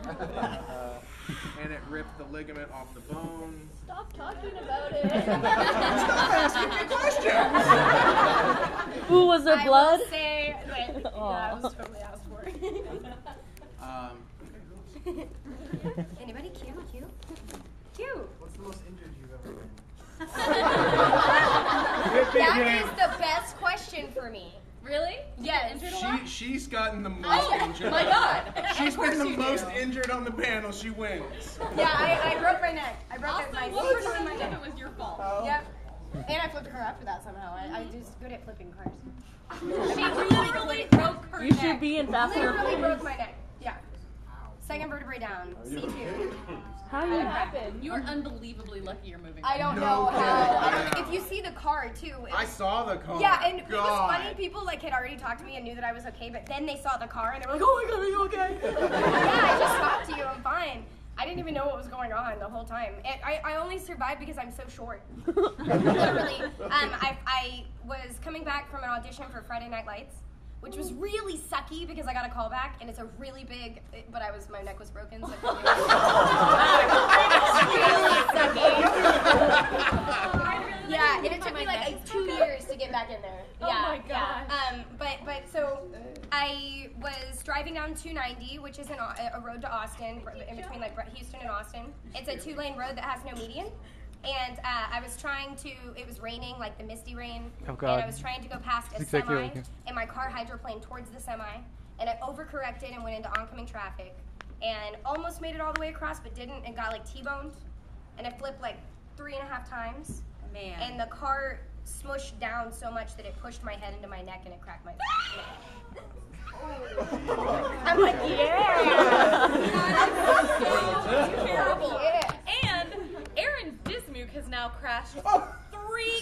And it ripped the ligament off the bone. Stop talking about it. Stop asking me questions. Ooh, was there blood? I will say that I was totally asked for. Anybody? Cute? What's the most injured you've ever been? That is the best question for me. Really? Yes. She's gotten the most injured. My God. She's been the most injured on the panel. She wins. Yeah, I broke my neck. I broke Also, my what super on my percentage neck. of it was your fault? Yep. And I flipped her after that somehow. I'm just good at flipping cars. She literally broke her You neck. should be in Fast and Literally Furious. broke my neck. Yeah. Second vertebrae down. C2. How you happen? You are unbelievably lucky you're moving. I don't No know kidding. how. If you see the car too. I saw the car. Yeah, and it was God. funny. People like had already talked to me and knew that I was okay, but then they saw the car and they were like, "Oh my God, are you okay?" Yeah, I just talked to you. I'm fine. I didn't even know what was going on the whole time. I only survived because I'm so short. Literally. I was coming back from an audition for Friday Night Lights, which was really sucky because I got a call back and it's a really big, but my neck was broken, so it was really sucky. Yeah, and it took me like 2 years to get back in there. Oh my God. Yeah. But so I was driving down 290, which is a road to Austin, in between like Houston and Austin. It's a 2-lane road that has no median. And I was trying to, it was raining, like the misty rain. Oh, God. And I was trying to go past a That's exactly semi, what I do. and my car hydroplaned towards the semi. And I overcorrected and went into oncoming traffic. And almost made it all the way across, but didn't, and got like T-boned. And I flipped like 3.5 times. Man. And the car smushed down so much that it pushed my head into my neck and it cracked my neck. I'm like, yeah. That's terrible. Yeah. And Aaron Dismuke has now crashed 3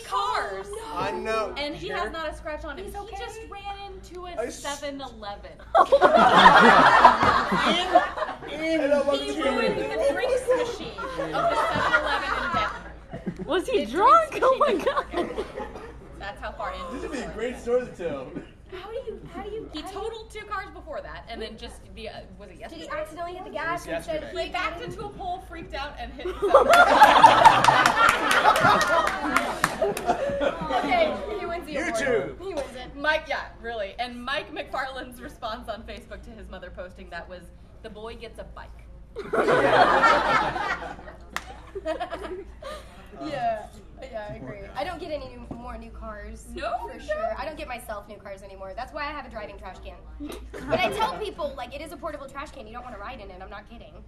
cars. I know. And he has not a scratch on him. He's okay. He just ran into a I 7-Eleven. In He ruined the drinks machine of the 7-Eleven in Denver. Was he The drunk? drinks Oh my machine. God. That's how far into This the would be a story. great story to tell. How do you? He totaled 2 cars before that, and then just was it Did yesterday? he accidentally hit the gas and said, yesterday. He backed into a pole, freaked out, and hit Okay, he wins the award. YouTube. He wins it. Mike, yeah, really. And Mike McFarland's response on Facebook to his mother posting that was, "The boy gets a bike." Yeah, I agree. I don't get any more new cars. No, for you sure. don't? I don't get myself new cars anymore. That's why I have a driving trash can. But I tell people, like, it is a portable trash can. You don't want to ride in it. I'm not kidding.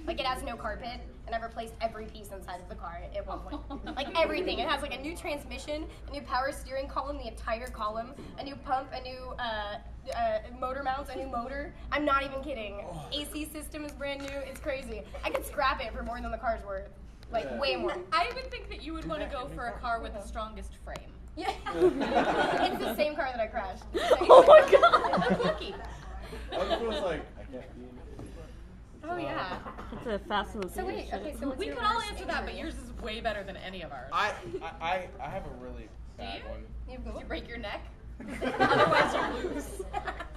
Like, it has no carpet, and I've replaced every piece inside of the car at one point. Like, everything. It has, like, a new transmission, a new power steering column, the entire column, a new pump, a new motor mounts, a new motor. I'm not even kidding. AC system is brand new. It's crazy. I could scrap it for more than the car's worth. Like, way more. I would think that you would want to go for a car with the strongest frame. Yeah. It's the same car that I crashed. Oh my God. That's lucky. Other people's like, I can't be in it. Oh yeah. It's a Fast and So wait, okay, so what's We your could all worst answer that, but injury? yours is way better than any of ours. I have a really bad you? one. You Did you break your neck? Otherwise you lose.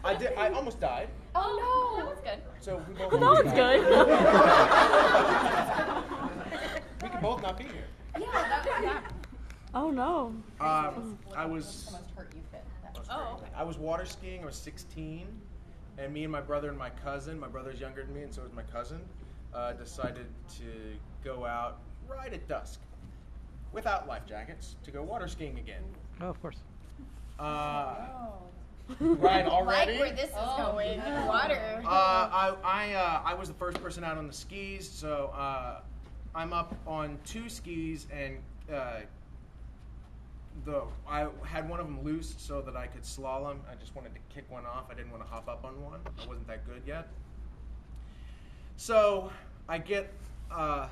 I almost died. Oh That no. was good. So we both That was good. We can both not be here. Yeah. Oh no. I was Most hurt you fit. Oh, okay. I was water skiing. I was 16, and me and my brother and my cousin. My brother's younger than me, and so is my cousin. Decided to go out right at dusk, without life jackets, to go water skiing again. Oh, of course. Right already. Like where this is going. Water. I was the first person out on the skis, so I'm up on 2 skis, and I had one of them loose so that I could slalom. I just wanted to kick one off. I didn't want to hop up on one. I wasn't that good yet. So I get up.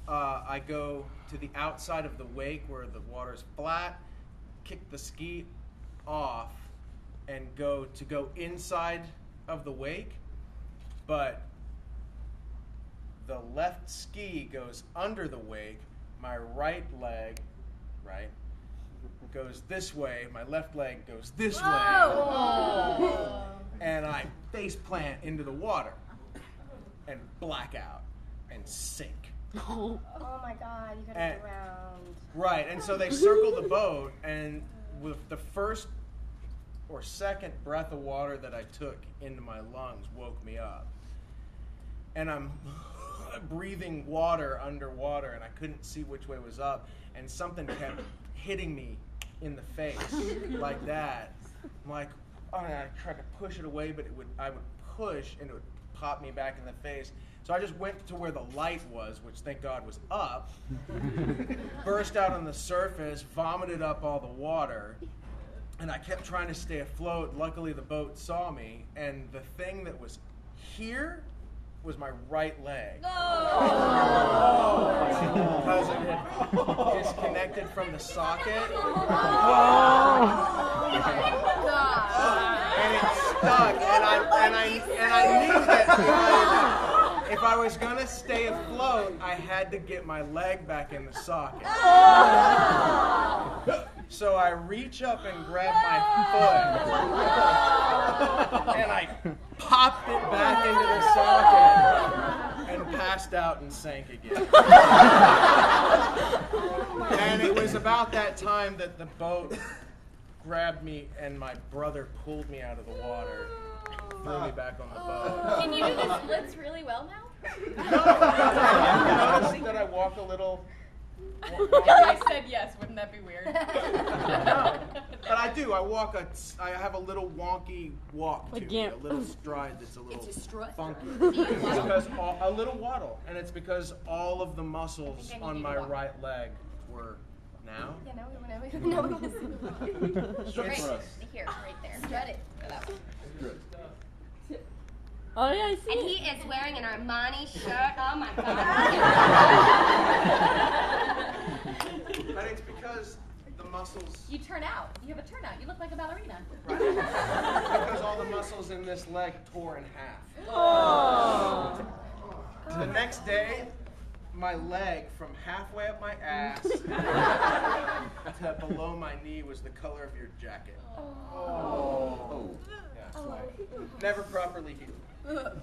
I go to the outside of the wake where the water's flat, kick the ski off, and go inside of the wake, but the left ski goes under the wake. My right leg, goes this way. My left leg goes this way, and I face plant into the water. and black out and sink. Oh. Oh my God, you gotta And- drown. Right, and so they circled the boat, and with the first or second breath of water that I took into my lungs woke me up. And I'm breathing water underwater, and I couldn't see which way was up, and something kept hitting me in the face like that. I'm like, oh, and I tried to push it away, but I would push, and it would pop me back in the face. So I just went to where the light was, which thank God was up, burst out on the surface, vomited up all the water, and I kept trying to stay afloat. Luckily, the boat saw me, and the thing that was here was my right leg. Because it had disconnected from the socket. And it stuck, and I knew that if I was gonna stay afloat, I had to get my leg back in the socket. So I reach up and grab my foot, and I popped it back into the socket, and passed out and sank again. And it was about that time that the boat grabbed me, and my brother pulled me out of the water, threw me back on the boat. Can you do the splits really well now? No, I noticed that I walk a little. I said yes. Wouldn't that be weird? No, but I do. I have a little wonky walk to Like me, a Gam- little stride that's a little It's a strut. funky. It's because a little waddle, and it's because all of the muscles I think I on need my to walk. right leg were now. Yeah, no, Strut Right for us. here, right there. Strut it. Strut. Oh yeah, I see And it. he is wearing an Armani shirt. Oh my God. But it's because the muscles, You turn out. You have a turnout. You look like a ballerina. right? Because all the muscles in this leg tore in half. Oh. The next day, my leg from halfway up my ass to below my knee was the color of your jacket. Oh. Yeah, never properly healed.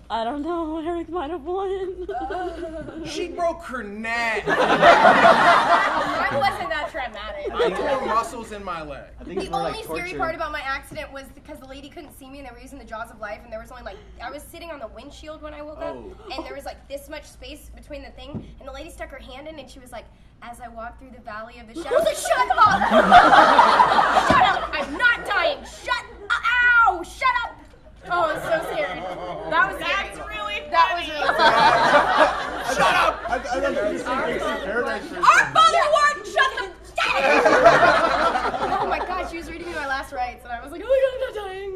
I don't know. Eric might have won. She broke her neck. Mine wasn't that traumatic. I tore muscles in my leg. I think The it's more only like scary torture. part about my accident was because the lady couldn't see me and they were using the jaws of life and there was only I was sitting on the windshield when I woke up Oh. and there was this much space between the thing and the lady stuck her hand in and she was like, as I walk through the valley of the shadow, I was like, shut up! Shut up! I'm not dying! Shut up! Ow! Shut up! Oh, I was so scared. That was scary. really That was really scary. Shut up! I thought it was Paradise for a Our second. mother warned. Shut the. Oh my God, she was reading me my last rites and I was like, oh my God, I'm not dying.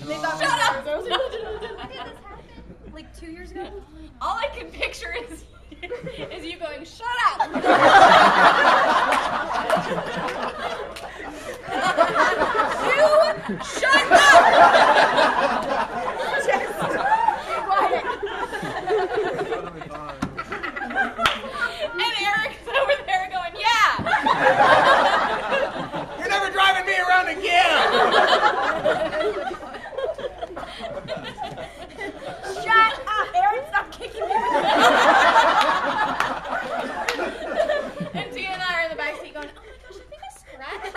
They thought Shut up! I was like, when did this happen? Like 2 years ago? All I can picture is you going, shut up. You shut up. Just be quiet. And Eric's over there going, yeah. You're never driving me around again! Shut up, Aaron! Stop kicking me. And Tia and I are in the backseat going, oh my gosh, I think I scratched.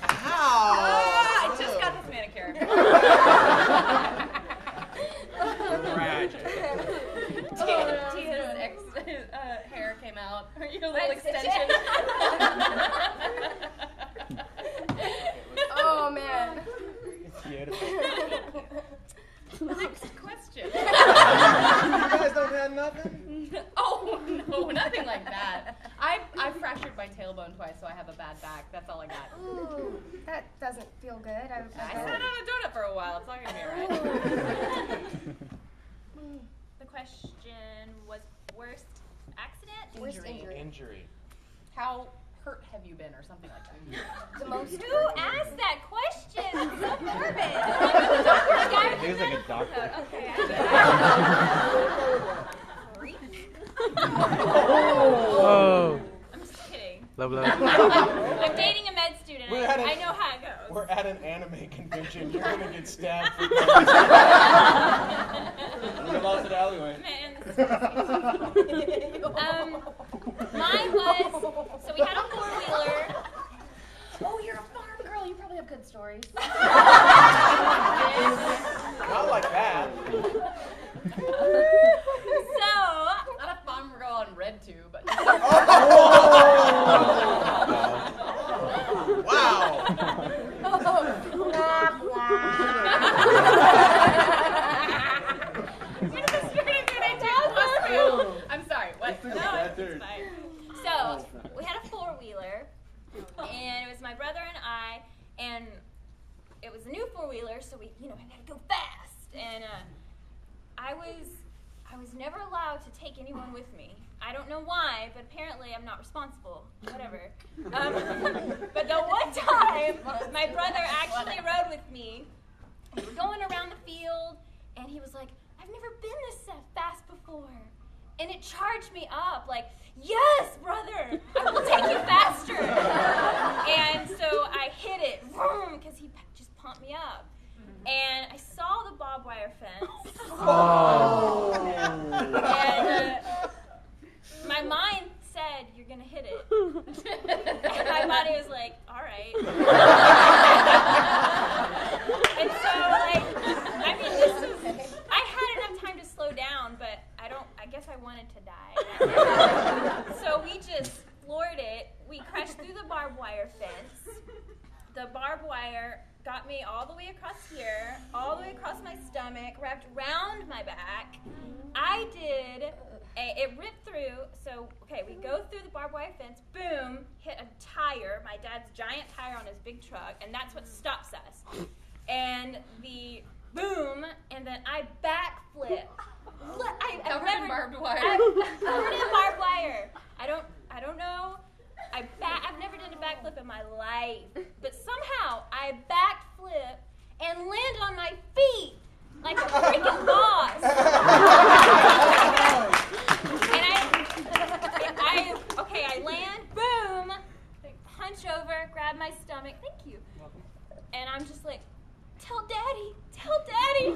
How? I just got this manicure. Tragic. Tia's hair came out. Your little extension. Oh man. Next question. You guys don't have nothing? Oh no, nothing like that. I fractured my tailbone twice, so I have a bad back. That's all I got. Ooh, that doesn't feel good. I sat on a donut for a while. It's not gonna be alright. The question was worst accident? Worst injury. Injury. How hurt have you been, or something like that? The most. Who asked that question? So morbid. I think it's like a doctor. Okay. Oh. I'm just kidding. Love. I'm dating a med student. We're at I know how it goes. We're at an anime convention. You're gonna get stabbed. For We lost an alleyway. Man, this is mine was, so we had a four-wheeler. Oh, you're a farm girl. You probably have good stories. Not like that. So, Not a farm girl on red tube, but. Wow. I'm sorry, what? Let's take a no, bad it's turn. fine. So, we had a four-wheeler, and it was my brother and I, and it was a new four-wheeler, so we, had to go fast. And I was never allowed to take anyone with me. I don't know why, but apparently I'm not responsible. Whatever. But the one time, my brother actually rode with me. We were going around the field, and he was like, I've never been this fast before. And it charged me up, like, yes, brother, I will take you faster. And so I hit it, because he just pumped me up. And I saw the barbed wire fence. Oh. And my mind said, you're going to hit it. And my body was like, all right. And so, I had enough time to slow down, but I guess I wanted to die. So we just floored it. We crashed through the barbed wire fence. The barbed wire got me all the way across here, all the way across my stomach, wrapped around my back. It ripped through, so, okay, we go through the barbed wire fence, boom, hit a tire, my dad's giant tire on his big truck, and that's what stops us. And the boom, and then I backflip. Covered in barbed wire. Covered in barbed wire. I don't know. I've never done a backflip in my life, but somehow I backflip and land on my feet like a freaking boss. And I land, boom, hunch over, grab my stomach, thank you, and I'm just like, tell daddy. Tell daddy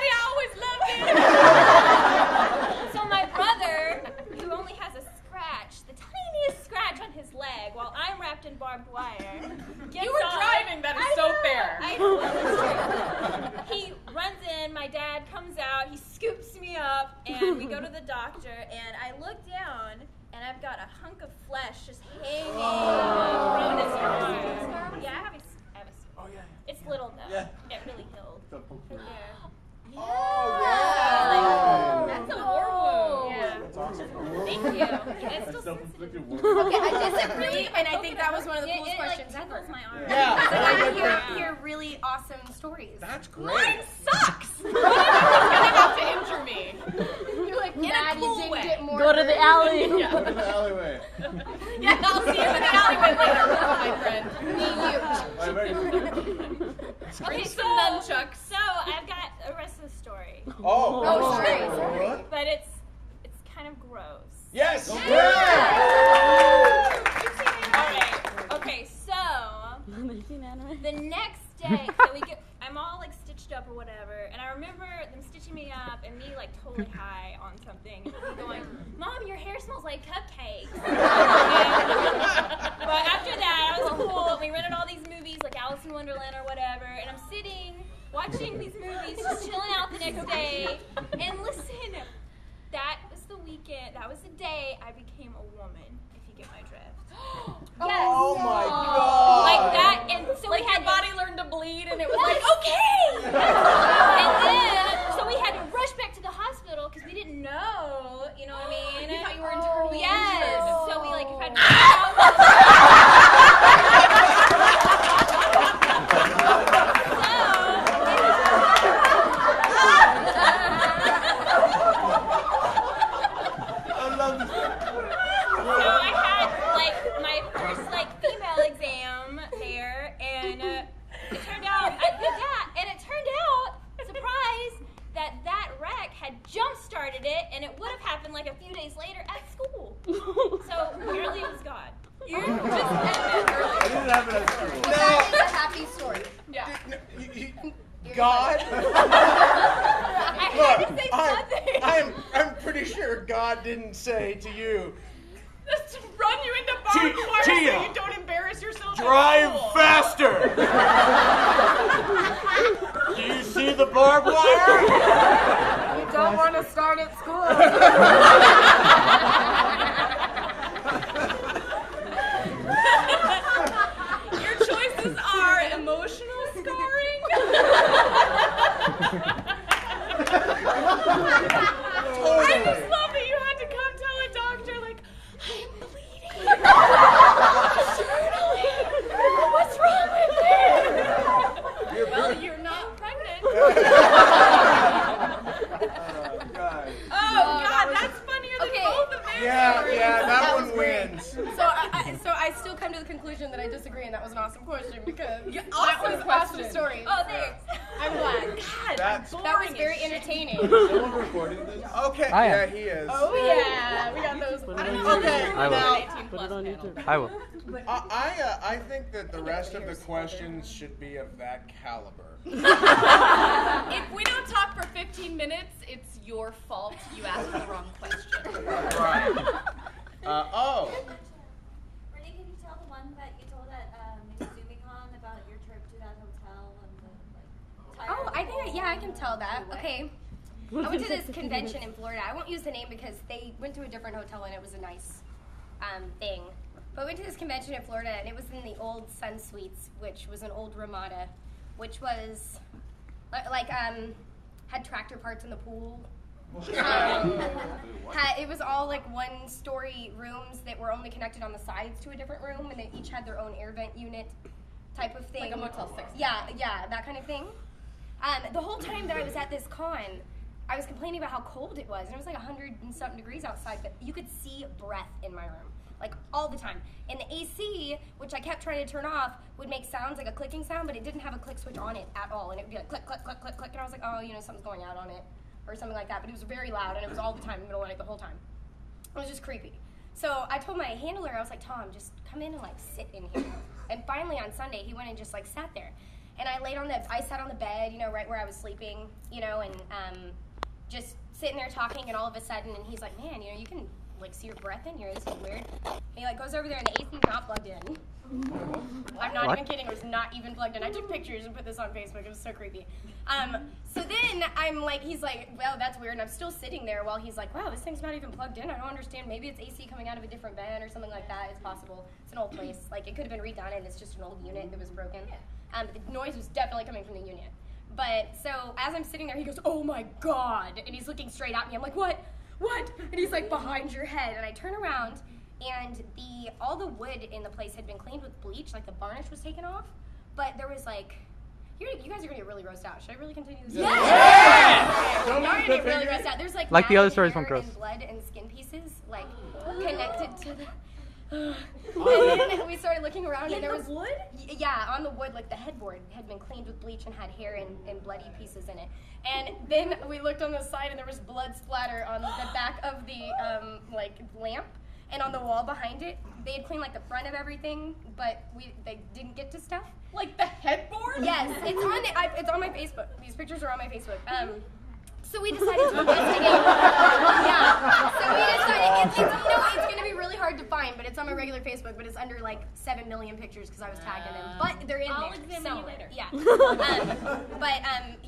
I always loved him. So my brother, who only has a scratch, the tiniest scratch on his leg, while I'm wrapped in barbed wire. You were driving, that is so fair. I know, that's true. He runs in, my dad comes out, he scoops me up, and we go to the doctor, and I look down, and I've got a hunk of flesh just hanging from his arm. Yeah, I have a Oh, yeah. It's little though. Yeah. It really healed. It's a poke Right through. there. That's a war wound. Yeah. That's awesome. Thank you. It's That's still self-inflicted sensitive. wound. Okay, I disagree, and I think that was one of the coolest It questions like ever. tickles my arm. Yeah. Like, I Yeah. hear really awesome stories. That's great. Mine sucks. You're gonna have to injure me. You're like, In a mad cool you didn't way. get more. Go to the alley. Yeah. Go to the alleyway. Yeah, I'll see you in the alleyway later, my friend. My very Okay, Some nunchucks. So I've got the rest of the story, Oh. Oh, sorry. What? but it's kind of gross. Yes. Alright, okay, so Making anime. the next day, so I'm all like stitched up or whatever, and I remember them stitching me up and me like totally high on something, and me going, Mom, your hair smells like cupcakes. But after that, I was cool, and we rented all these movies like Alice in Wonderland or whatever, and I'm sitting, watching these movies, just chilling out the next day, and listen, that was the weekend, that was the day I became a woman, if you get my drift. Yes. Oh my God. Like that, and so Like we had your body learned to bleed, and it was like, like, okay! And then, so we had to rush back to the hospital because we didn't know, you know what I mean? You thought you were internally Yes. injured. So we like had to I love this. So I had like my first like female exam there, and it turned out surprise, that wreck had jump started it, and it would have happened like a few days later at school. So apparently it was God. you're just ended I early. didn't have it at school. That is a happy story. God? I had to say something. I'm pretty sure God didn't say to you, Just run you into barbed wire so Tia, you don't embarrass yourself. drive at school. faster. Do you see the barbed wire? You don't want to start at school. Your choices are emotional scarring. I just love that you had to come tell a doctor, like, I'm bleeding. What's wrong with me? Well, you're not pregnant. God. Oh, God, that's funnier than Okay. both of their Yeah, stories. that was one great. wins. So I still come to the conclusion that I disagree, and that was an awesome question because Yeah, that awesome was question. awesome story. Oh, thanks. I'm glad. God, That's- boring That was as very shit. entertaining. Someone recording this? Okay, I am. yeah, he is. Oh yeah, we got those. I don't know. Okay, I will. now, 18 Put plus it on panel. YouTube. I will. I think that the rest of the questions should be of that caliber. If we don't talk for 15 minutes, it's your fault. You asked the wrong question. Right. Oh, Brittney, can you tell the one that you told at ZoomieCon about your trip to that hotel and the like? Oh, I think I can tell that. Okay. I went to this convention in Florida. I won't use the name because they went to a different hotel and it was a nice thing. But I went to this convention in Florida and it was in the old Sun Suites, which was an old Ramada, which was had tractor parts in the pool. It was all like one-story rooms that were only connected on the sides to a different room, and they each had their own air vent unit type of thing. Like a Motel 6. Yeah, that kind of thing. The whole time that I was at this con, I was complaining about how cold it was, and it was like 100 and something degrees outside, but you could see breath in my room, like all the time. And the AC, which I kept trying to turn off, would make sounds like a clicking sound, but it didn't have a click switch on it at all, and it would be like click, click, click, click, click, and I was like, oh, something's going out on it, or something like that, but it was very loud, and it was all the time, in the middle of the night, the whole time. It was just creepy. So I told my handler, I was like, Tom, just come in and like sit in here. And finally on Sunday, he went and just like sat there. And I sat on the bed, right where I was sleeping, and just sitting there talking, and all of a sudden, and he's like, man, you can like see your breath in here, this is weird. And he like goes over there and the AC's not plugged in. I'm not even kidding, it was not even plugged in. I took pictures and put this on Facebook, it was so creepy. So then he's like, well, that's weird, and I'm still sitting there while he's like, wow, this thing's not even plugged in, I don't understand, maybe it's AC coming out of a different bed or something like that, it's possible. It's an old place, like it could have been redone and it's just an old unit that was broken. The noise was definitely coming from the unit. But so as I'm sitting there, he goes, oh my God, and he's looking straight at me, I'm like, what? And he's like, behind your head, and I turn around, and all the wood in the place had been cleaned with bleach, like the varnish was taken off, but there was like, you guys are gonna get really grossed out. Should I really continue this? Yeah! You're gonna get really grossed out. There's like the other stories hair went gross. and blood and skin pieces like connected to the. And then we started looking around, and there was wood. Yeah, on the wood, like the headboard had been cleaned with bleach and had hair and bloody pieces in it. And then we looked on the side, and there was blood splatter on the back of the lamp. And on the wall behind it, they had cleaned like the front of everything, but they didn't get to stuff. Like the headboard? Yes, it's on my Facebook. These pictures are on my Facebook. So we decided to investigate. Yeah. So we decided it's going to be really hard to find, but it's on my regular Facebook. But it's under like 7 million pictures because I was tagging them. But they're in I'll there. examine you somewhere. later.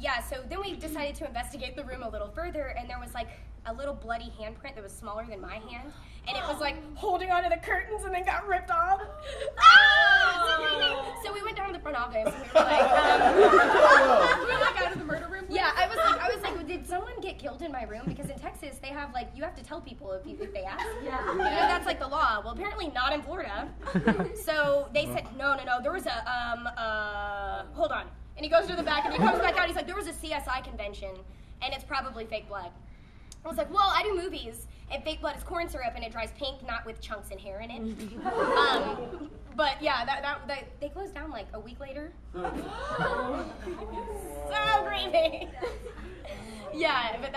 Yeah. So then we decided to investigate the room a little further, and there was like a little bloody handprint that was smaller than my hand, and it was like holding onto the curtains and then got ripped off. Oh. So we went down to the front office and we were like, We were like out of the murder room. yeah, I was like, did someone get killed in my room? Because in Texas they have like you have to tell people if they ask. Yeah. That's like the law. Well, apparently not in Florida. So they said no. There was a hold on. And he goes to the back and he comes back out. He's like, there was a CSI convention and it's probably fake blood. I was like, well, I do movies, and fake blood is corn syrup, and it dries pink, not with chunks and hair in it. But yeah, that they closed down like a week later. So creepy. Yeah, but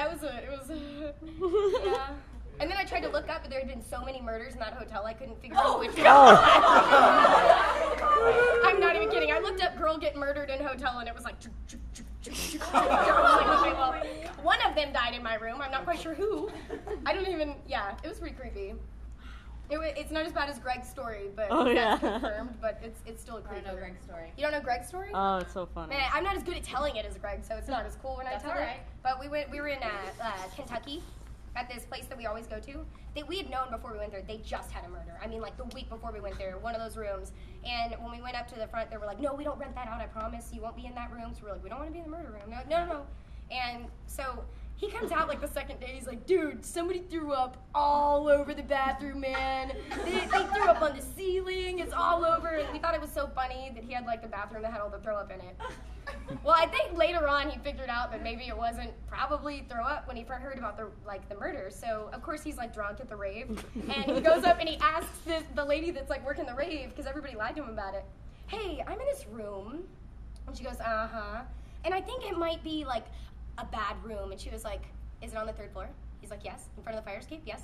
yeah. And then I tried to look up, but there had been so many murders in that hotel, I couldn't figure out which one. I'm not even kidding. I looked up girl get murdered in hotel, and it was like, I was like, okay, well, one of them died in my room. I'm not quite sure who. I don't even, yeah, it was pretty creepy. It's not as bad as Greg's story, but that's confirmed, but it's still a creepy. I don't know Greg's story. You don't know Greg's story? Oh, it's so funny. Man, I'm not as good at telling it as Greg, so it's not as cool when I tell it. But we were in Kentucky at this place that we always go to. We had known before we went there, they just had a murder. I mean, like the week before we went there, one of those rooms. And when we went up to the front, they were like, no, we don't rent that out, I promise. You won't be in that room. So we're like, we don't want to be in the murder room. No. And so he comes out like the second day, he's like, dude, somebody threw up all over the bathroom, man. They threw up on the ceiling, it's all over. And we thought it was so funny that he had like the bathroom that had all the throw up in it. Well, I think later on he figured out that maybe it wasn't probably throw up when he heard about the murder. So of course he's like drunk at the rave, and he goes up and he asks the lady that's like working the rave, because everybody lied to him about it. Hey, I'm in this room, and she goes, and I think it might be like a bad room, and she was like, is it on the 3rd floor? He's like, yes. In front of the fire escape? Yes.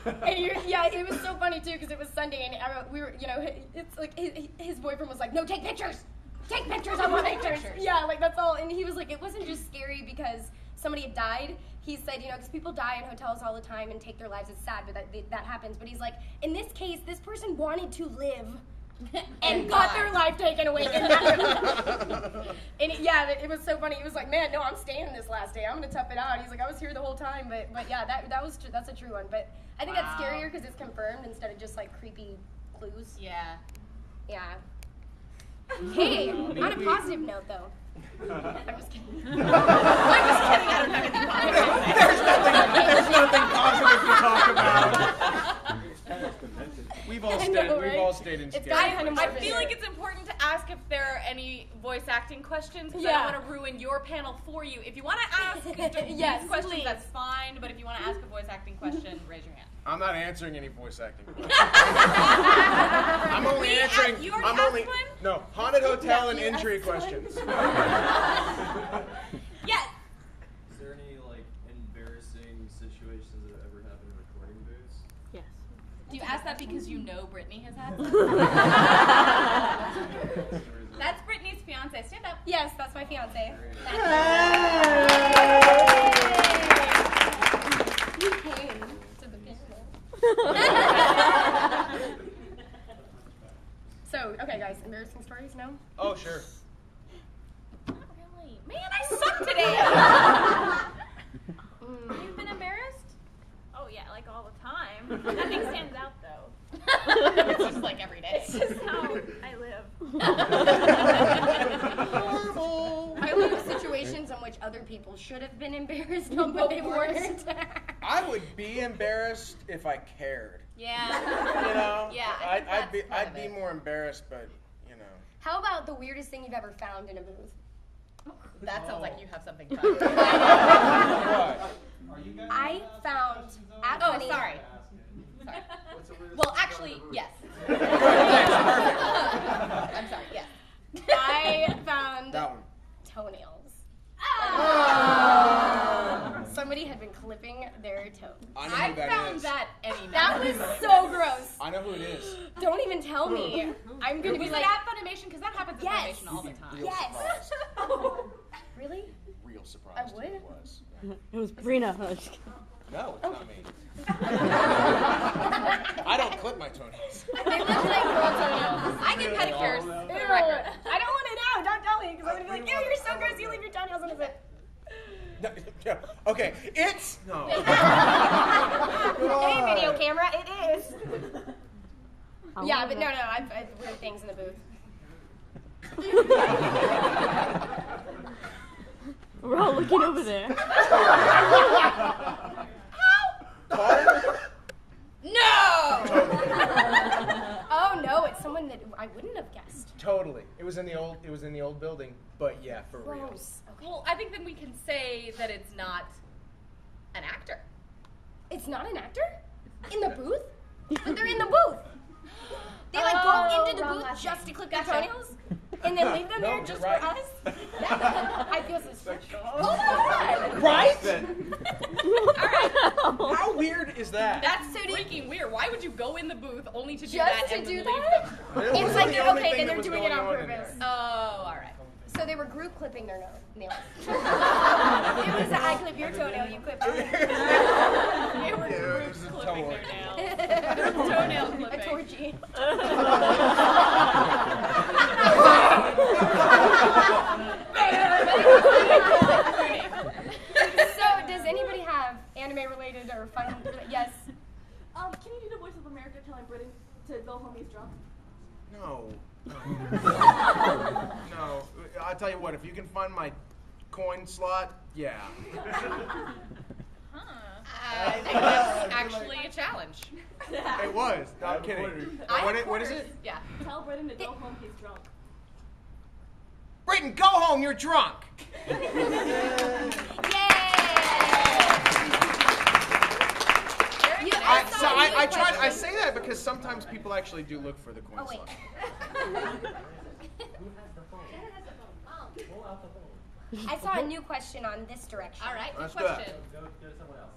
And it was so funny too, because it was Sunday, and we were, it's like his boyfriend was like, no, take pictures, I want pictures. Yeah, like that's all. And he was like, it wasn't just scary because somebody had died. He said, because people die in hotels all the time and take their lives. It's sad, but that happens. But he's like, in this case, this person wanted to live and got their life taken away in that room. And it was so funny. He was like, man, no, I'm staying this last day. I'm gonna tough it out. He's like, I was here the whole time, but yeah, that's a true one. But I think that's scarier because it's confirmed instead of just like creepy clues. Yeah. Hey, on a positive note though. I'm just kidding. I don't have anything positive. There's nothing positive to talk about. We've all stayed in scary. I feel like it's important to ask if there are any voice acting questions, because I don't want to ruin your panel for you. If you want to ask questions, please. That's fine. But if you want to ask a voice acting question, raise your hand. I'm not answering any voice acting questions. I'm only answering. You already asked one? No, haunted hotel and injury questions. Yes. Is there any like embarrassing situations that have ever happened in recording booths? Yes. Do you ask that because you know Brittney has had some? That's Brittney's fiance. Stand up. Yes, that's my fiance. You came to the panel. So, okay, guys, embarrassing stories, no? Oh, sure. Not really. Man, I suck today. You've been embarrassed? Oh yeah, like all the time. Nothing stands out though. It's just like every day. It's just how I live. I live in situations in which other people should have been embarrassed on, but they weren't. I would be embarrassed if I cared. Yeah. Yeah. I'd be more embarrassed, but How about the weirdest thing you've ever found in a booth? That sounds like you have something fun. What? I found at Oh, Funny. sorry. Well, actually, yes. I'm sorry, yes. I found That one. toenails. Oh. Somebody had been clipping their toe. I know I who that found is. that any That night. was so gross. I know who it is. Don't even tell me. I'm gonna be Was like, it at Funimation? Because that happens at Yes. Funimation all the time. Real yes. surprise. Really? Real surprise. I would. It was. It was Brina. No, just kidding. No, it's not me. I don't clip my toenails. They look like girl toenails. I get pedicures for Ew. the record. I don't want it out. Don't tell me, because I'm gonna be like, ew, you're so gross. You leave your toenails on his head. No, yeah, okay, it's no. Hey, video camera, it is. I Yeah, love but that. no, I've weird things in the booth. We're all looking over there. No! Oh no, it's someone that I wouldn't have guessed. Totally. It was in the old building, but yeah, for real. Gross. Okay. Well, I think then we can say that it's not an actor. It's not an actor? In the booth? But they're in the booth. They like go into the booth just to clip their toenails? And then leave them No, there you're just right. for us? I feel so special. Oh Right? Alright. How weird is that? That's freaking weird. Why would you go in the booth only to do Just that to and do leave that? them? It It's was like, the only okay, thing then that they're was doing it going on in purpose. there. Oh, alright. So they were group clipping their nails. It was I clip your toenail, you clip mine. They were Yeah, it group was a clipping toe. their nails. Toenail A clipping. torchy. So, does anybody have anime related or fun? Yes. Can you do the voice of America telling Britain to go home he's drunk? No. No. I'll tell you what, if you can find my coin slot, yeah. I think that's actually a challenge. It was. No, I'm kidding. What is it? Yeah. Tell Britain to go home he's drunk. Britton, go home, you're drunk! Yay! I say that because sometimes people actually do look for the coin Oh, wait. slot. I saw a new question on this direction. Alright, good Let's do that. question. Go to someone else.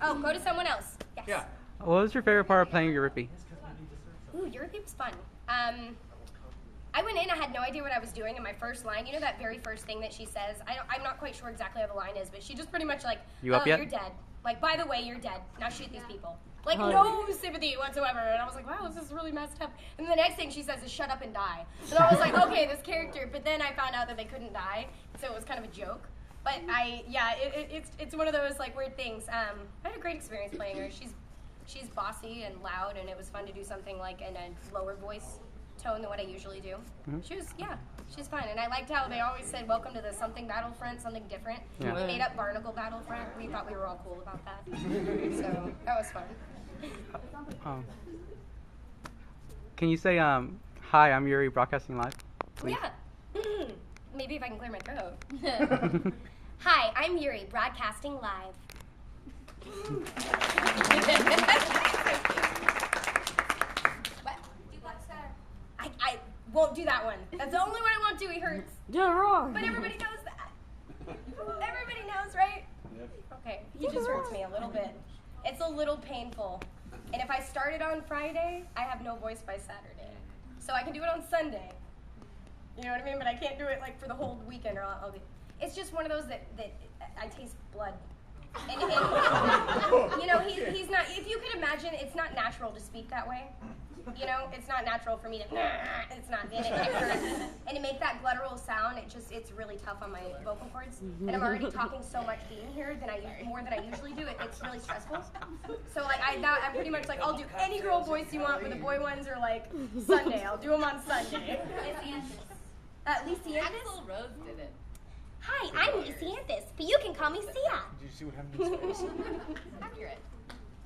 Oh, go to someone else. Yes. Yeah. What was your favorite part of playing Euripie? Ooh, Europe was fun. I went in, I had no idea what I was doing, and my first line, you know that very first thing that she says? I'm not quite sure exactly how the line is, but she just pretty much like, You up yet? You're dead. Like, by the way, you're dead. Now shoot these people. Like, Oh. no sympathy whatsoever. And I was like, wow, this is really messed up. And the next thing she says is, shut up and die. So I was like, okay, this character. But then I found out that they couldn't die, so it was kind of a joke. But it's one of those, like, weird things. I had a great experience playing her. She's bossy and loud, and it was fun to do something, like, in a lower voice tone than what I usually do. She's fun. And I liked how they always said, welcome to the something Battlefront, something different. Yeah. We made up Barnacle Battlefront. We thought we were all cool about that. So that was fun. Can you say, hi, I'm Yuri, broadcasting live? Please? Yeah. Maybe if I can clear my throat. Hi, I'm Yuri, broadcasting live. What? Do Black Star. I won't do that one. That's the only one I won't do. He hurts. You're wrong. But everybody knows that. Everybody knows, right? Okay. He just hurts me a little bit. It's a little painful. And if I started on Friday, I have no voice by Saturday. So I can do it on Sunday. You know what I mean? But I can't do it like for the whole weekend or I'll be. It's just one of those that I taste blood. And you know, he's not, if you could imagine, it's not natural to speak that way. You know, it's not natural for me to, it's not, and to make that guttural sound, it's really tough on my vocal cords. And I'm already talking so much being here more than I usually do. It's really stressful. So like, I'm pretty much like, I'll do any girl voice you want, but the boy ones are like, Sunday, I'll do them on Sunday. Lysianthus? Axel Rose did it. Hi, I'm Lysianthus, but you can call me Sia. Did you see what happened to his face? Accurate.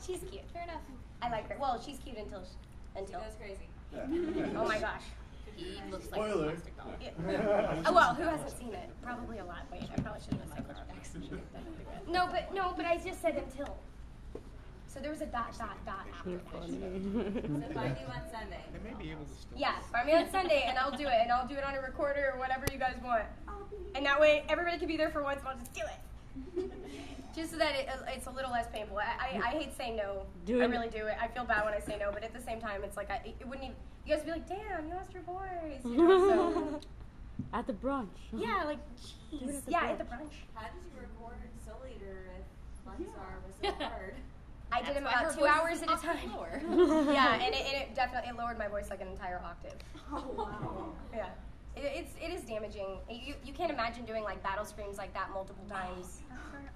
She's cute. Fair enough. I like her. Well, she's cute until. That's crazy. Oh my gosh. He looks like Spoiler. a plastic doll. Yeah. Oh, well, who hasn't seen it? Probably a lot. Wait, I probably should have said that. No, but I just said until. So there was a dot after that. You're funny. So find you on Sunday. They may be able to still. Yeah, find me on Sunday and I'll do it. And I'll do it on a recorder or whatever you guys want. And that way everybody can be there for once and I'll just do it. Just so that it's a little less painful. I hate saying no. Do I it. really do it. I feel bad when I say no, but at the same time, it's like it wouldn't even. You guys would be like, "Damn, you lost your voice." You know, so, At the brunch. yeah, like, jeez. Yeah, at the brunch. How did you record Soul Eater if Black Star was so hard? I did them That's why about her 2 hours voice at a is time. lower. Yeah, and it definitely lowered my voice like an entire octave. Oh, wow. Yeah, it is damaging. You can't imagine doing like battle screams like that multiple times.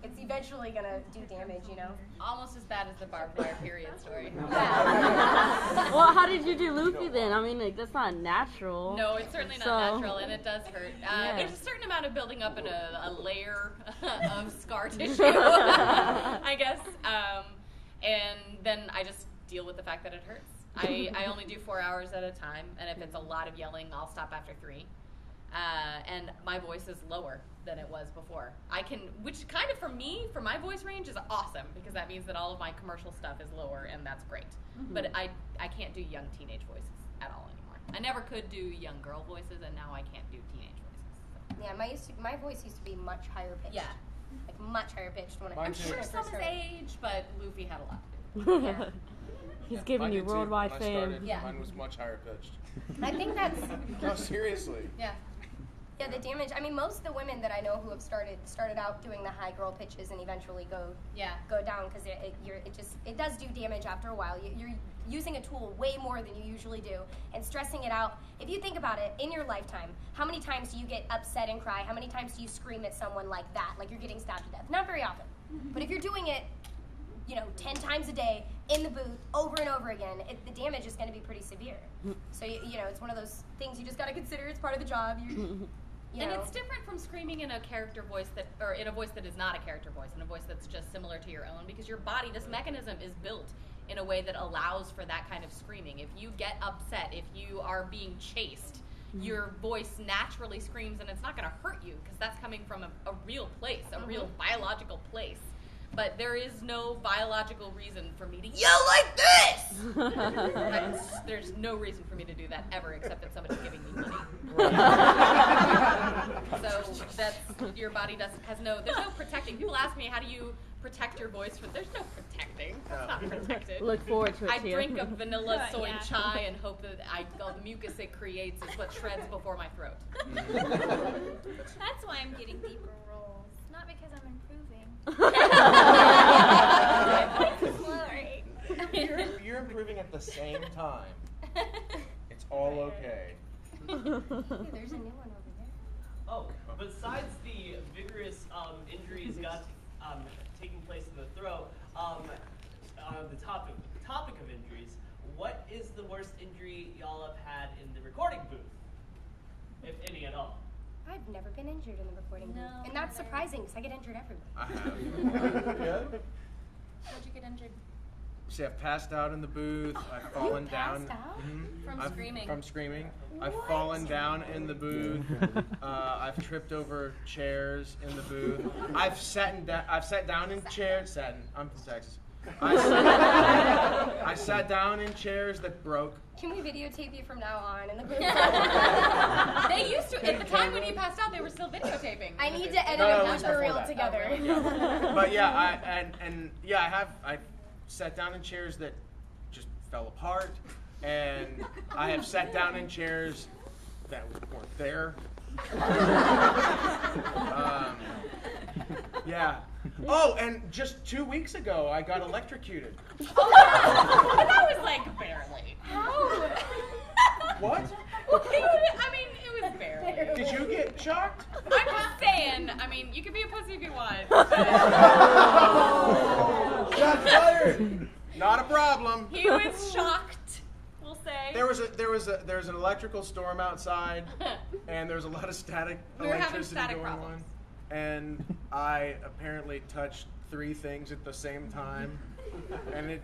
It's eventually gonna do damage, you know. Almost as bad as the barbed wire period story. Well, how did you do Luffy then? I mean, like, that's not natural. No, it's certainly not So- natural, and it does hurt. Yeah. There's a certain amount of building up in a layer of scar tissue, I guess. And then I just deal with the fact that it hurts. I only do 4 hours at a time, and if it's a lot of yelling, I'll stop after 3. And my voice is lower than it was before. Which kind of for me, for my voice range, is awesome because that means that all of my commercial stuff is lower, and that's great. But I can't do young teenage voices at all anymore. I never could do young girl voices, and now I can't do teenage voices. So. Yeah, my voice used to be much higher pitched. Yeah. Like much higher pitched when Mine I'm too. sure first some is started. age, but Luffy had a lot to do. Yeah. He's Mine giving you did too. worldwide When I fame. started, Yeah. Mine was much higher pitched. I think that's No, seriously. Yeah. yeah, the damage. I mean, most of the women that I know who have started out doing the high girl pitches and eventually go down because it does do damage after a while. You're using a tool way more than you usually do and stressing it out. If you think about it, in your lifetime, how many times do you get upset and cry? How many times do you scream at someone like that, like you're getting stabbed to death? Not very often. But if you're doing it, 10 times a day in the booth over and over again, the damage is going to be pretty severe. So it's one of those things you just got to consider. It's part of the job. And it's different from screaming in a character voice or in a voice that is not a character voice, in a voice that's just similar to your own, because your body, this mechanism is built in a way that allows for that kind of screaming. If you get upset, if you are being chased, your voice naturally screams, and it's not going to hurt you because that's coming from a real place, a real biological place. But there is no biological reason for me to yell like this! There's no reason for me to do that ever, except that somebody's giving me money. So that's, your body there's no protecting. People ask me, how do you protect your voice? There's no protecting. It's not protected. Look forward to it, I Tia. drink a vanilla soy chai and hope that the mucus it creates is what shreds before my throat. That's why I'm getting deeper roles, not because I'm improving. You're improving at the same time. It's all okay. Hey, there's a new one over there. Oh, besides the vigorous injuries taking place in the throat, the topic of injuries, what is the worst injury y'all have had in the recording booth, if any at all? I've never been injured in the recording booth, and that's surprising because I get injured everywhere. I have. Yeah. How'd you get injured? See, I've passed out in the booth. I've fallen down. Passed out? From screaming. From screaming. I've fallen down in the booth. I've tripped over chairs in the booth. I've sat down in chairs. I'm from Texas. I sat down in chairs that broke. Can we videotape you from now on in the booth? They used to, at the time when he passed out, they were still videotaping. I need to edit a blooper reel together. But yeah, I've sat down in chairs that just fell apart, and I have sat down in chairs that weren't there. Yeah. Oh, and just 2 weeks ago, I got electrocuted. But that was like barely. How? What? I mean, it was barely. Did you get shocked? I'm just saying, I mean, you can be a pussy if you want. Shot fired. Not a problem. He was shocked, we'll say. There was an electrical storm outside, and there was a lot of We were having electricity static going problems. on, and I apparently touched 3 things at the same time, and it.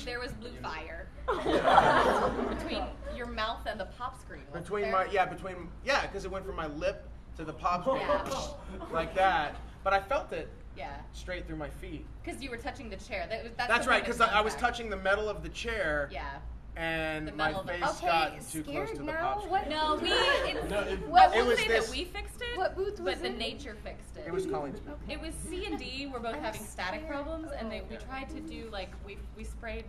There was blue fire between your mouth and the pop screen. Because it went from my lip to the pop screen, like that. But I felt it. Yeah. Straight through my feet. Because you were touching the chair. That's right, because I was touching the metal of the chair. Yeah. And my face got too close to the pop screen. What? No, it was say this. that we fixed it. What booth was but the it? nature fixed it. It was Colleen's booth. It was C and D. We're both having static problems, and we tried to do we sprayed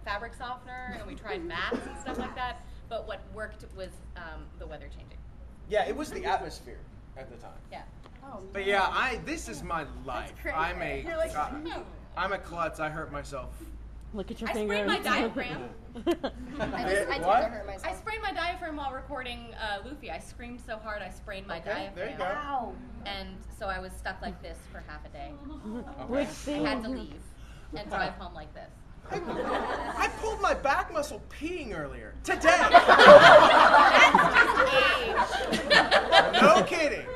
fabric softener, and we tried mats and stuff like that. But what worked was the weather changing. Yeah, it was the atmosphere at the time. Yeah. Oh, But yeah, this is my life. crazy. I'm a klutz. I hurt myself. Look at your I fingers. sprained my diaphragm. I tend to hurt myself. I sprained my diaphragm while recording Luffy. I screamed so hard I sprained my diaphragm. There you go. Wow. And so I was stuck like this for half a day. Which I thing? had to leave and drive home like this. I pulled my back muscle peeing earlier. Today. No kidding.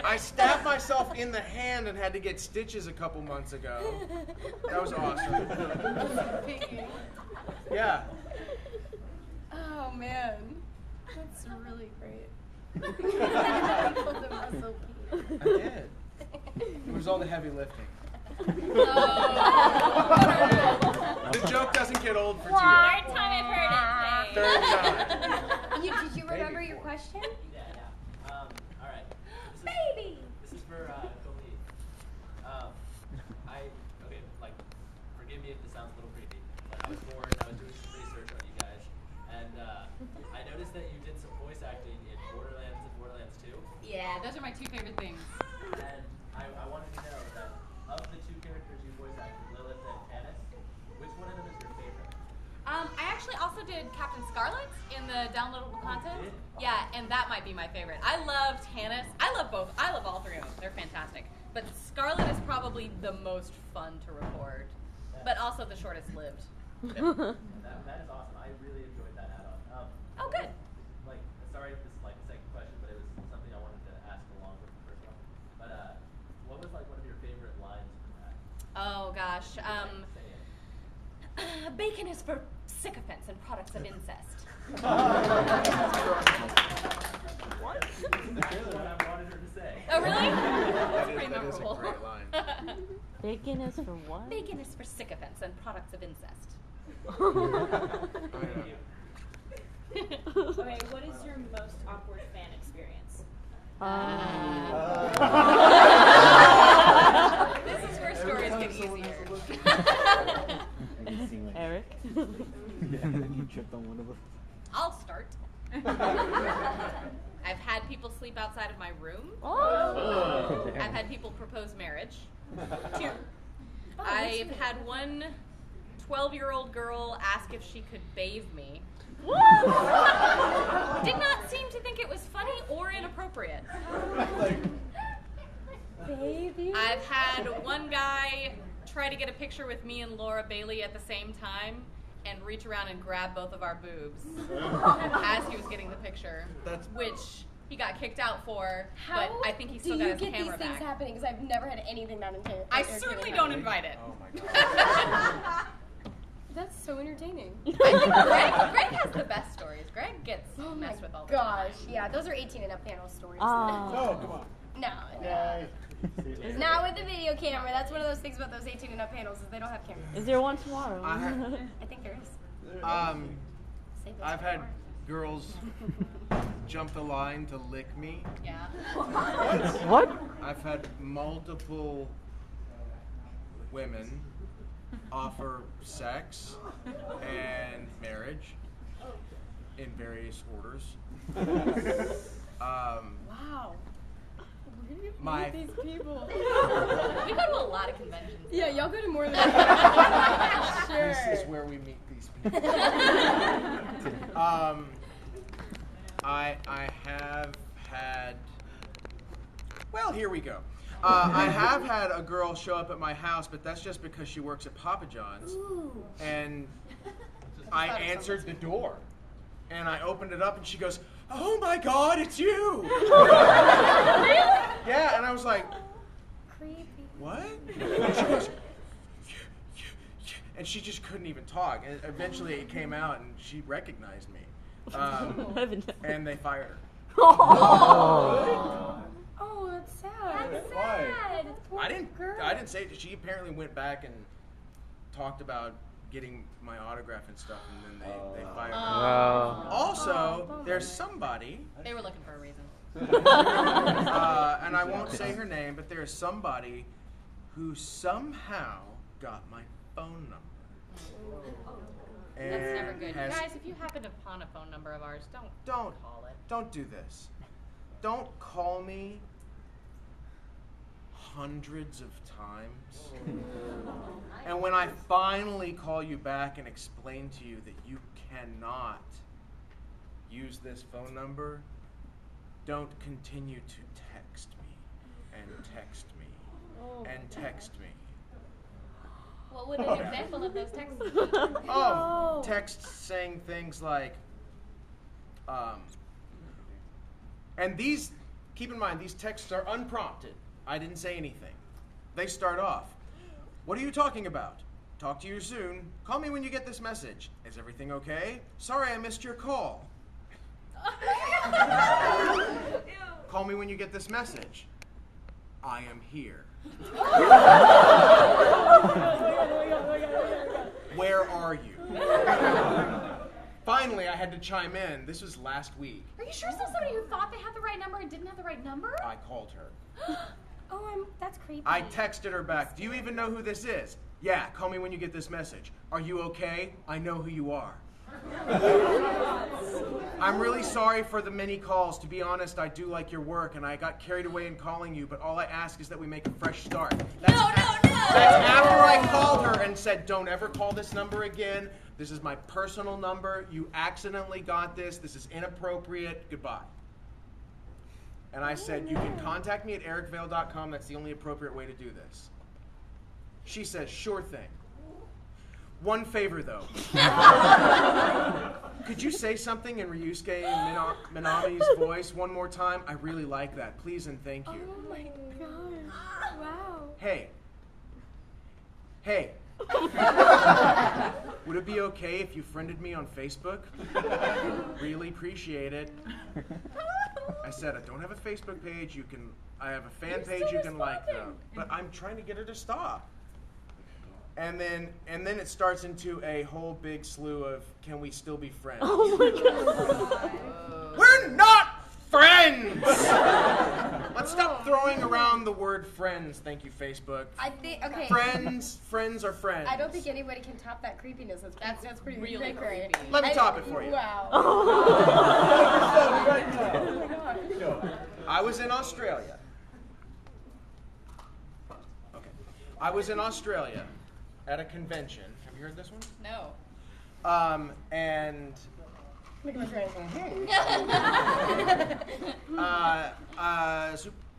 I stabbed myself in the hand and had to get stitches a couple months ago. That was awesome. Yeah. Oh man, that's really great. I did. It was all the heavy lifting. Oh. The joke doesn't get old for Tia. Third time I've heard it. third time. Did you remember your question? Yeah. All right. Baby. This is for Colleen. Forgive me if this sounds a little creepy, but I was bored. I was doing some research on you guys, and I noticed that you did some voice acting in Borderlands and Borderlands 2. Yeah, those are my two favorite things. And I wanted to know that of the two characters you voice acted, Lilith and Tannis, which one of them is your favorite? I actually also did Captain Scarlet in the downloadable content. did? Yeah, and that might be my favorite. I love Tannis. I love both. I love all three of them. They're fantastic. But Scarlet is probably the most fun to record, but also the shortest lived. That is awesome. I really enjoyed that add-on. Oh, good. Sorry if this is like the second question, but it was something I wanted to ask along with the first one. But what was like one of your favorite lines from that? Oh gosh. Say it. Bacon is for sycophants and products of incest. What? That's what I wanted her to say. Oh really? That's That pretty is memorable. a great line. Bacon is for what? Bacon is for sycophants and products of incest. Okay, what is your most awkward fan experience? This is where stories get easier. Eric? You tripped on one of them. I'll start. I've had people sleep outside of my room. Oh. I've had people propose marriage. 2. I've had one 12-year-old girl ask if she could bathe me. Did not seem to think it was funny or inappropriate. Baby. I've had one guy try to get a picture with me and Laura Bailey at the same time and reach around and grab both of our boobs as he was getting the picture, which he got kicked out for, but I think he still got his camera do you get these things back. happening? Because I've never had anything that entertaining. I certainly don't invite it. Oh my god. That's so entertaining. I think Greg has the best stories. Greg gets messed with all the time. Gosh, yeah, those are 18 and up panel stories. Oh, come on. No. Not with the video camera. That's one of those things about those 18 and up panels is they don't have cameras. Is there one tomorrow? I think there is. I've for had tomorrow. girls jump the line to lick me. Yeah. What? I've had multiple women offer sex and marriage in various orders. Wow. Where do you My- meet these people? We go to a lot of conventions. Yeah, y'all go to more than Sure. This is where we meet these people. I have had. Well, here we go. I have had a girl show up at my house, but that's just because she works at Papa John's. Ooh. And I answered the door. And I opened it up, and she goes, "Oh my God, it's you!" Yeah, and I was like, Creepy. "What?" And she goes, and she just couldn't even talk. And eventually it came out, and she recognized me. And they fired her. Oh, that's sad. That's Why? sad. Poor I didn't girl. say it. She apparently went back and talked about getting my autograph and stuff, and then they fired her. Also, there's somebody. They were looking for a reason. And I won't say her name, but there is somebody who somehow got my phone number. That's never good. has- Guys, if you happen to pawn a phone number of ours, don't call it. Don't do this. Don't call me hundreds of times. And when I finally call you back and explain to you that you cannot use this phone number, don't continue to text me and text me and text me. What would an example of those texts be? Oh, texts saying things like, and these, keep in mind, these texts are unprompted. I didn't say anything. They start off, "What are you talking about? Talk to you soon. Call me when you get this message. Is everything okay? Sorry I missed your call. Call me when you get this message. I am here. Where are you?" finally, I had to chime in. This was last week. Are you sure it's not somebody who thought they had the right number and didn't have the right number? I called her. That's creepy. I texted her back. Do you even know who this is? Yeah, call me when you get this message. Are you okay? I know who you are. I'm really sorry for the many calls. To be honest, I do like your work, and I got carried away in calling you, but all I ask is that we make a fresh start. That's after I called her and said, don't ever call this number again. This is my personal number. You accidentally got this. This is inappropriate. Goodbye. And I said, you can contact me at ericvale.com. That's the only appropriate way to do this. She says, sure thing. One favor, though. Could you say something in Ryusuke Minami's voice one more time? I really like that. Please and thank you. Oh my gosh. Wow. Hey. Hey. Would it be okay if you friended me on Facebook? Really appreciate it. I said, I don't have a Facebook page. I have a fan page you can like though. But I'm trying to get her to stop. And then it starts into a whole big slew of, can we still be friends? Oh my God. We're not friends! Let's stop throwing around the word friends, thank you, Facebook. I think, okay. Friends are friends. I don't think anybody can top that creepiness. That's pretty really great. creepy. Let me top it for you. Wow. I was in Australia. Okay. I was in Australia at a convention. Have you heard this one? No. And Look at my friend.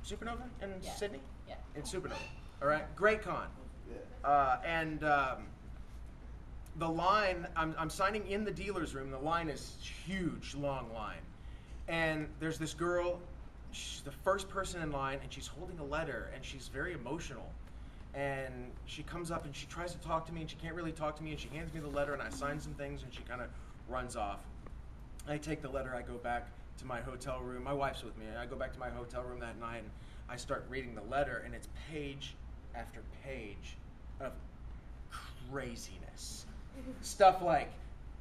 Supernova in Sydney? Yeah. In Supernova. All right. Great con. And the line, I'm signing in the dealer's room. The line is huge, long line. And there's this girl, she's the first person in line, and she's holding a letter, and she's very emotional. And she comes up and she tries to talk to me, and she can't really talk to me, and she hands me the letter, and I sign some things, and she kind of runs off. I take the letter, I go back to my hotel room. My wife's with me. I go back to my hotel room that night, and I start reading the letter, and it's page after page of craziness. Stuff like,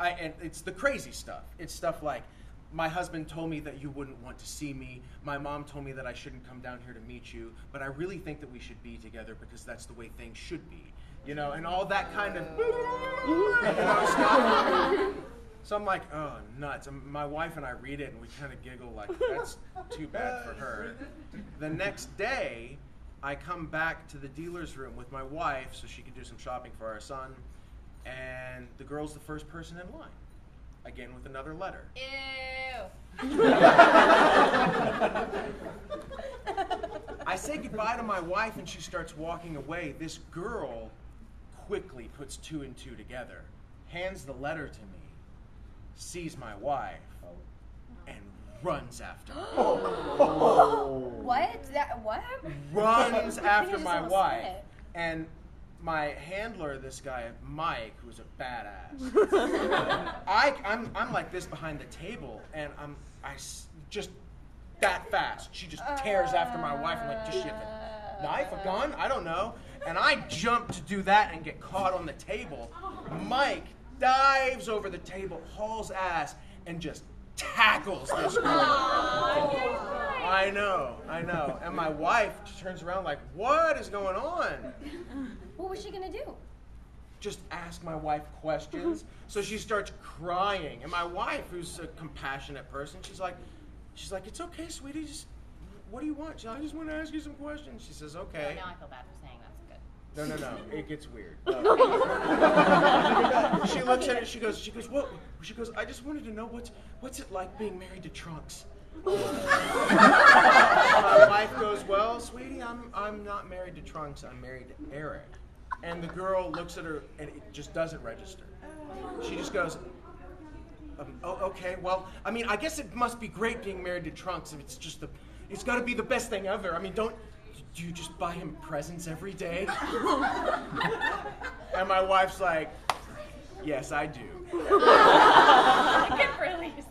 and it's the crazy stuff. It's stuff like, my husband told me that you wouldn't want to see me. My mom told me that I shouldn't come down here to meet you, but I really think that we should be together because that's the way things should be. You know, and all that kind of stuff. So I'm like, oh, nuts. And my wife and I read it, and we kind of giggle like, that's too bad for her. The next day, I come back to the dealer's room with my wife so she could do some shopping for our son, and the girl's the first person in line. Again with another letter. Ew. I say goodbye to my wife, and she starts walking away. This girl quickly puts two and two together, hands the letter to me, sees my wife, and runs after her. What? What? Runs after my wife. And my handler, this guy, Mike, who's a badass, I'm like this behind the table, and I just that fast. She just tears after my wife. I'm like, does she have a knife, a gun? I don't know. And I jump to do that and get caught on the table. Mike dives over the table, hauls ass, and just tackles this girl. I know. And my wife turns around like, what is going on? What was she gonna do? Just ask my wife questions. So she starts crying. And my wife, who's a compassionate person, she's like, it's okay, sweetie, just, what do you want? She's like, I just want to ask you some questions. She says, okay. Now I feel bad for saying that's good. No, it gets weird. She looks at it, she goes, what? She goes, I just wanted to know what's it like being married to Trunks? My wife goes, well, sweetie, I'm not married to Trunks, I'm married to Eric. And the girl looks at her, and it just doesn't register. She just goes, oh, okay, well, I mean, I guess it must be great being married to Trunks if it's got to be the best thing ever. I mean, do you just buy him presents every day? And my wife's like, yes, I do.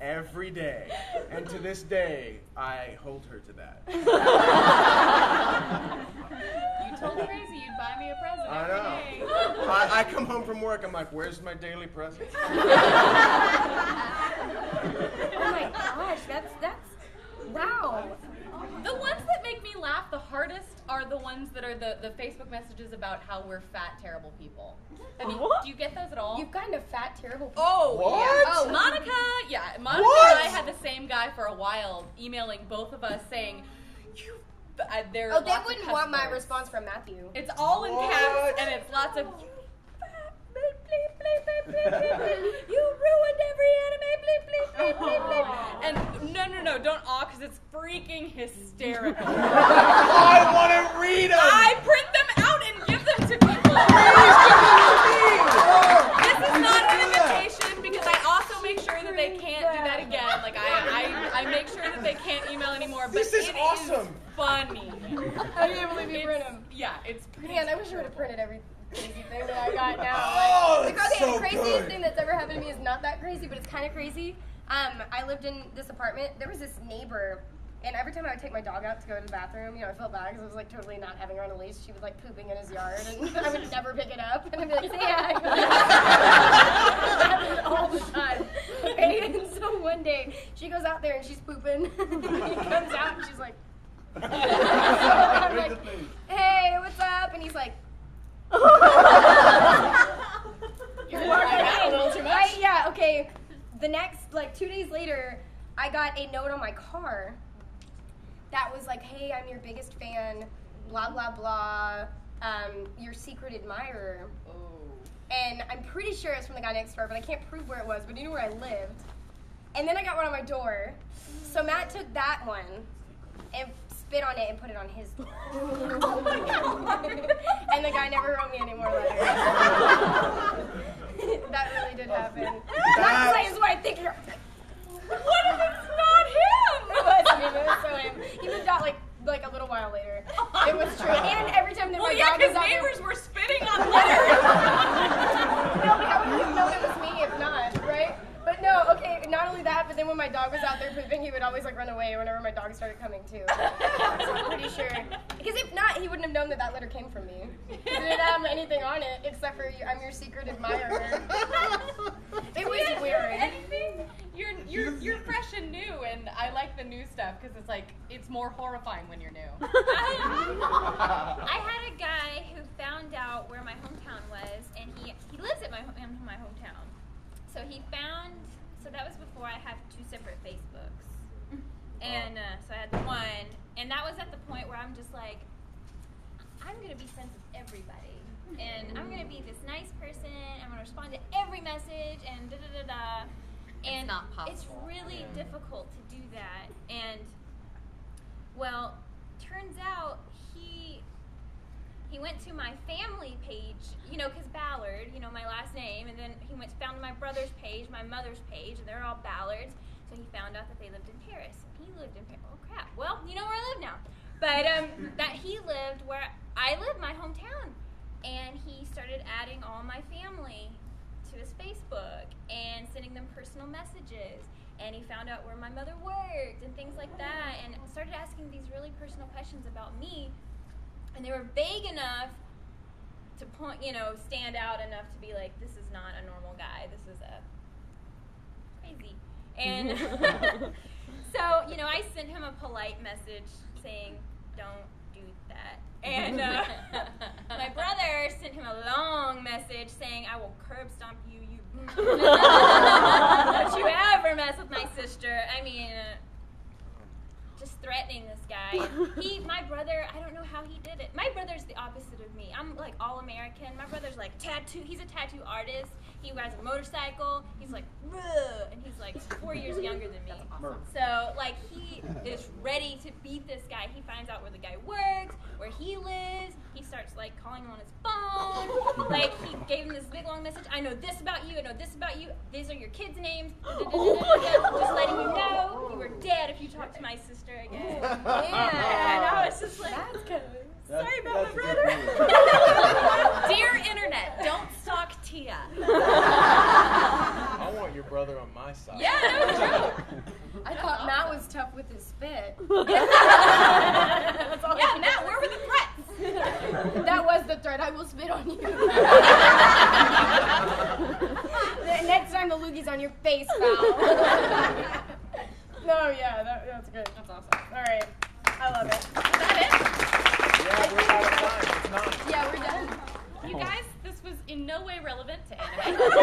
Every day. And to this day, I hold her to that. You told Crazy you'd buy me a present I every know. day. I come home from work, I'm like, where's my daily present? Oh my gosh, that's wow. The ones that make me laugh the hardest are the ones that are the Facebook messages about how we're fat, terrible people. I mean, do you get those at all? You've gotten a fat, terrible people. Oh, What? yeah. Oh, Monica and I had the same guy for a while, emailing both of us saying, "You." There are Oh, they lots of wouldn't cuss want my words. response from Matthew. It's all in caps, and it's lots of. You ruined every anime, bleep, bleep, bleep, bleep, bleep. And no, don't because it's freaking hysterical. I want to read them! I print them out and give them to people. This is not an invitation because I also make sure that they can't do that again. Like I make sure that they can't email anymore. But This is awesome. Is funny. I can't believe you print them. Yeah, it's pretty. Man, I wish I would have printed every crazy thing that I got now. Oh, Like, it's okay, so the craziest good. thing that's ever happened to me is not that crazy, but it's kind of crazy. I lived in this apartment. There was this neighbor, and every time I would take my dog out to go to the bathroom, I felt bad because I was like totally not having her on a leash. She was like pooping in his yard, and I would never pick it up, and I'd be like, "See ya." It happened all the time. Okay, and so one day she goes out there and she's pooping. And he comes out and she's like, so I'm like, "Hey, what's up?" And he's like, You're a little too much. Right, yeah, okay. The next, 2 days later, I got a note on my car that was like, "Hey, I'm your biggest fan, blah, blah, blah, your secret admirer." Oh. And I'm pretty sure it's from the guy next door, but I can't prove where it was, but he knew where I lived. And then I got one on my door. So Matt took that one and spit on it and put it on his door. And the guy never wrote me any more letters. That really did happen. That is what I think you're. What if it's not him? It wasn't him. It was so him. He moved out like a little while later. It was true. And every time that my dog was out neighbors there, were spitting on letters. no, but I wouldn't have known it was me if not, right? But no, okay, not only that, but then when my dog was out there pooping, he would always run away whenever my dog started coming too. So I'm pretty sure. Because if not, he wouldn't have known that letter came from me. It didn't have anything on it except for I'm your secret admirer. It was weird. Anything? You're fresh and new, and I like the new stuff because it's more horrifying when you're new. I had a guy who found out where my hometown was, and he lives at my hometown. So so that was before I had 2 separate Facebooks. And so I had the one, and that was at the point where I'm just like, I'm going to be friends with everybody. And I'm going to be this nice person, I'm going to respond to every message, and da-da-da-da. And it's not possible. It's really difficult to do that. And, well, turns out he went to my family page, because Ballard, my last name, and then he found my brother's page, my mother's page, and they're all Ballards. So he found out that they lived in Paris. He lived in Paris. Oh, crap. Well, you know where I live now. But that he lived where I live, my hometown. And he started adding all my family to his Facebook and sending them personal messages. And he found out where my mother worked and things like that, and started asking these really personal questions about me. And they were vague enough to stand out enough to be like, this is not a normal guy. This is crazy. And so, I sent him a polite message saying, don't do that. And my brother sent him a long message saying, I will curb stomp you, don't you ever mess with my sister. I mean, just threatening this guy. And my brother, I don't know how he did it. My brother's the opposite of me. I'm like all American. My brother's like he's a tattoo artist. He rides a motorcycle. He's like, ugh, and he's like 4 years younger than me. So he is ready to beat this guy. He finds out where the guy works, where he lives. He starts calling him on his phone. He gave him this big long message. I know this about you. I know this about you. These are your kids' names. Just letting you know you were dead if you talk to my sister again. Yeah. And I was just like, sorry about my brother. Dear internet, don't stalk Tia. I want your brother on my side. Yeah, no joke. I thought Matt was tough with his spit. Yeah, Matt, where were the threats? will spit on you. Next time the loogie's on your face, Val. No, yeah, that's good. That's awesome. All right, I love it. Is that it? Yeah, we're out of time. It's not. Yeah, we're done. You guys, this was in no way relevant to anime. But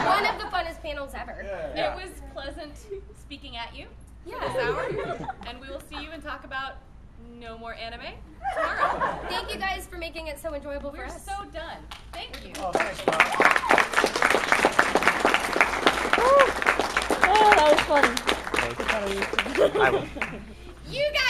one of the funnest panels ever. It was pleasant speaking at you Yeah. this hour, and we will see you and talk about no more anime tomorrow. Thank you guys for making it so enjoyable for We're us. so done. Thank you. Oh, thanks, Bob. Oh, that was funny. I will. You guys.